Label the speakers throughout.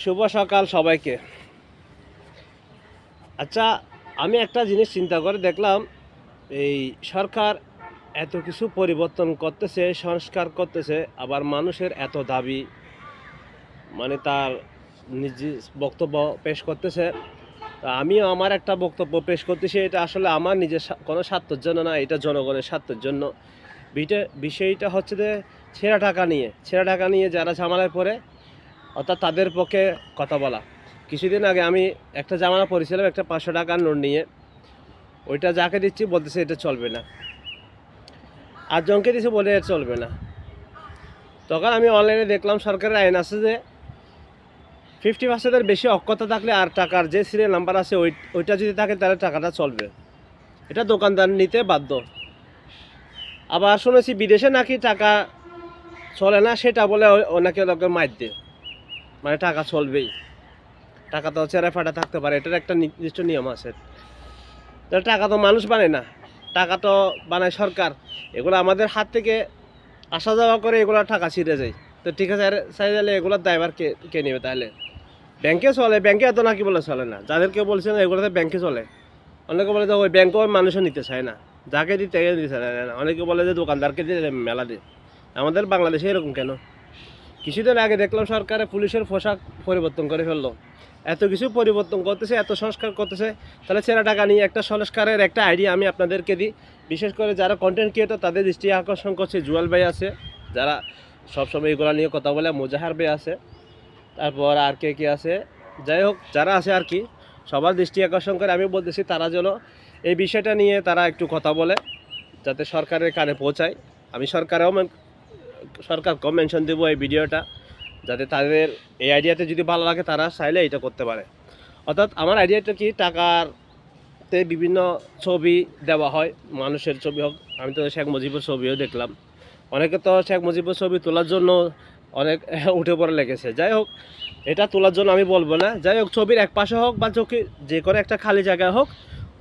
Speaker 1: শুভ সকাল সবাইকে। আচ্ছা, আমি একটা জিনিস চিন্তা করে দেখলাম, এই সরকার এত কিছু পরিবর্তন করতেছে, সংস্কার করতেছে, আবার মানুষের এত দাবি, মানে তার নিজ বক্তব্য পেশ করতেছে। তা আমিও আমার একটা বক্তব্য পেশ করতেছি। এটা আসলে আমার নিজের কোনো স্বার্থের জন্য না, এটা জনগণের স্বার্থের জন্য। বিষয়টা হচ্ছে যে ছেঁড়া টাকা নিয়ে যারা ঝামেলায় পড়ে, অর্থাৎ তাদের পক্ষে কথা বলা। কিছুদিন আগে আমি একটা জামানা পড়েছিলাম, একটা 500 টাকার নোট নিয়ে। ওইটা যাকে দিচ্ছি বলতেছে এটা চলবে না, আর জনকে দিচ্ছে বলে এটা চলবে না। তখন আমি অনলাইনে দেখলাম সরকারের আইন আছে যে 50%-এর বেশি অক্ষত থাকলে আর টাকার যে সিরিয়াল নাম্বার আছে ওইটা যদি থাকে তাহলে টাকাটা চলবে। এটা দোকানদার নিতে বাধ্য। আবার শুনেছি বিদেশে নাকি টাকা চলে না, সেটা বলে অনেকে লোকে মাইর দেয়, মানে টাকা চলবেই। টাকা তো চেরা ফাটা থাকতে পারে, এটার একটা নির্দিষ্ট নিয়ম আছে। তাহলে টাকা তো মানুষ বানায় না, টাকা তো বানায় সরকার। এগুলো আমাদের হাত থেকে আসা যাওয়া করে, এগুলো টাকা ছিঁড়ে যায়। তো ঠিক আছে, চাইলে এগুলোর দায়ভার কে নেবে? তাহলে ব্যাংকে চলে, ব্যাংকে এত নাকি বলে চলে না। যাদেরকে বলছেন এগুলোতে ব্যাংকে চলে, অনেকে বলে যে ওই ব্যাংকও মানুষও নিতে চায় না, যাকে দিতে দিতে চায় না। অনেকে বলে যে দোকানদারকে দিয়ে মেলা দিয়ে। আমাদের বাংলাদেশে এরকম কেন? কিছুদিন আগে দেখলাম সরকারে পুলিশের পোশাক পরিবর্তন করে ফেললো। এত কিছু পরিবর্তন করতেছে, এত সংস্কার করতেছে, তাহলে ছেঁড়া টাকা নিয়ে একটা সংস্কারের একটা আইডিয়া আমি আপনাদেরকে দিই। বিশেষ করে যারা কন্টেন্ট ক্রিয়েটর তাদের দৃষ্টি আকর্ষণ করছে। জুয়েল ভাই আছে, যারা সবসময় এগুলো নিয়ে কথা বলে, মোজাহার ভাই আছে, তারপর আর কে আছে, যাই হোক যারা আছে আর কি, সবার দৃষ্টি আকর্ষণ করে আমি বলতেছি তারা যেন এই বিষয়টা নিয়ে তারা একটু কথা বলে, যাতে সরকারের কানে পৌঁছায়। আমি সরকারকেও মেনশন দেবো এই ভিডিওটা, যাতে তাদের এই আইডিয়াতে যদি ভালো লাগে তারা চাইলে এটা করতে পারে। অর্থাৎ আমার আইডিয়াটা কি, টাকাতে বিভিন্ন ছবি দেওয়া হয়, মানুষের ছবি হোক। আমি তো শেখ মুজিবের ছবিও দেখলাম, অনেকে তো শেখ মুজিবের ছবি তোলার জন্য অনেক উঠে পড়ে লেগেছে। যাই হোক, এটা তোলার জন্য আমি বলবো না। যাই হোক, ছবির এক পাশে হোক বা চোখে যে কোনো একটা খালি জায়গায় হোক,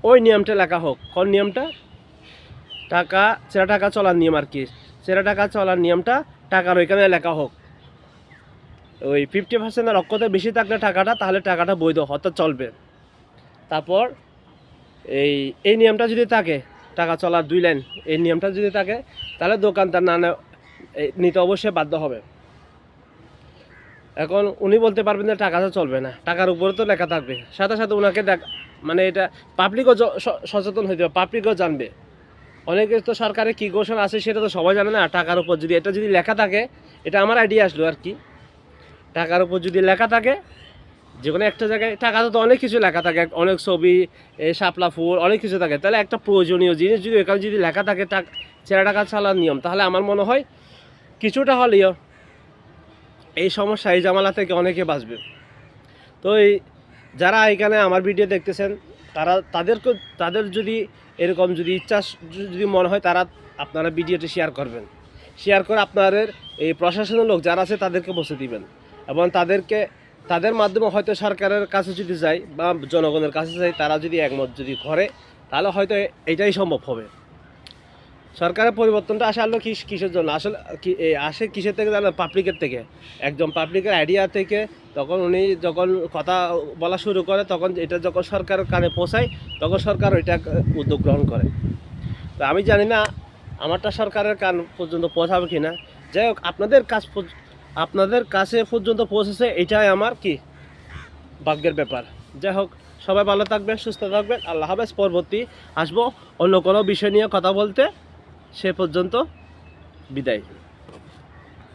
Speaker 1: ওই নিয়মটা লেখা হোক। কোন নিয়মটা? ছেঁড়া টাকা চলার নিয়ম আর কি। ছেঁড়া টাকা চলার নিয়মটা টাকার ওইখানে লেখা হোক। ওই 50%-এর অক্ষতে বেশি থাকলে টাকাটা, তাহলে টাকাটা বৈধ, অর্থাৎ চলবে। তারপর এই নিয়মটা যদি থাকে, টাকা চলার 2 লাইন, এই নিয়মটা যদি থাকে, তাহলে দোকানদার না নিতে অবশ্যই বাধ্য হবে। এখন উনি বলতে পারবেন যে টাকাটা চলবে না, টাকার উপরে তো লেখা থাকবে। সাথে সাথে ওনাকে মানে এটা পাবলিকও সচেতন হইতে হবে, পাবলিকও জানবে। অনেকে তো সরকারের কী ঘোষণা আছে সেটা তো সবাই জানে না। টাকার উপর যদি এটা যদি লেখা থাকে, এটা আমার আইডিয়া আসলো আর কি, টাকার উপর যদি লেখা থাকে যে কোনো একটা জায়গায়, টাকাতে তো অনেক কিছু লেখা থাকে, অনেক ছবি, শাপলা ফুল, অনেক কিছু থাকে। তাহলে একটা প্রয়োজনীয় জিনিস যদি এখানে যদি লেখা থাকে ছেঁড়া টাকা চালার নিয়ম, তাহলে আমার মনে হয় কিছুটা হলেও এই সমস্যা, এই জামালা থেকে অনেকে বাঁচবে। তো যারা এখানে আমার ভিডিও দেখতেছেন, তাদের যদি এরকম যদি ইচ্ছা যদি মনে হয়, আপনারা ভিডিওটি শেয়ার করবেন। শেয়ার করে আপনাদের এই প্রশাসনের লোক যারা আছে তাদেরকে বসে দিবেন, এবং তাদের মাধ্যমে হয়তো সরকারের কাছে যদি যায় বা জনগণের কাছে যায়, তারা যদি একমত যদি করে, তাহলে হয়তো এটাই সম্ভব হবে। সরকারের পরিবর্তনটা আসলে কিসের জন্য আসলে আসে কিসের থেকে জানেন? পাবলিকের থেকে, একজন পাবলিকের আইডিয়া থেকে। তখন উনি যখন কথা বলা শুরু করে, তখন এটা যখন সরকারের কানে পৌঁছায়, তখন সরকার ওইটা উদ্যোগ গ্রহণ করে। তো আমি জানি না আমারটা সরকারের কান পর্যন্ত পৌঁছাবে কি না। যাই হোক, আপনাদের কাছে পর্যন্ত পৌঁছেছে, এটাই আমার কি ভাগ্যের ব্যাপার। যাই হোক, সবাই ভালো থাকবেন, সুস্থ থাকবেন। আল্লাহ হাফেজ। পরবর্তী আসবো অন্য কোনো বিষয় নিয়ে কথা বলতে। সে পর্যন্ত বিদায়।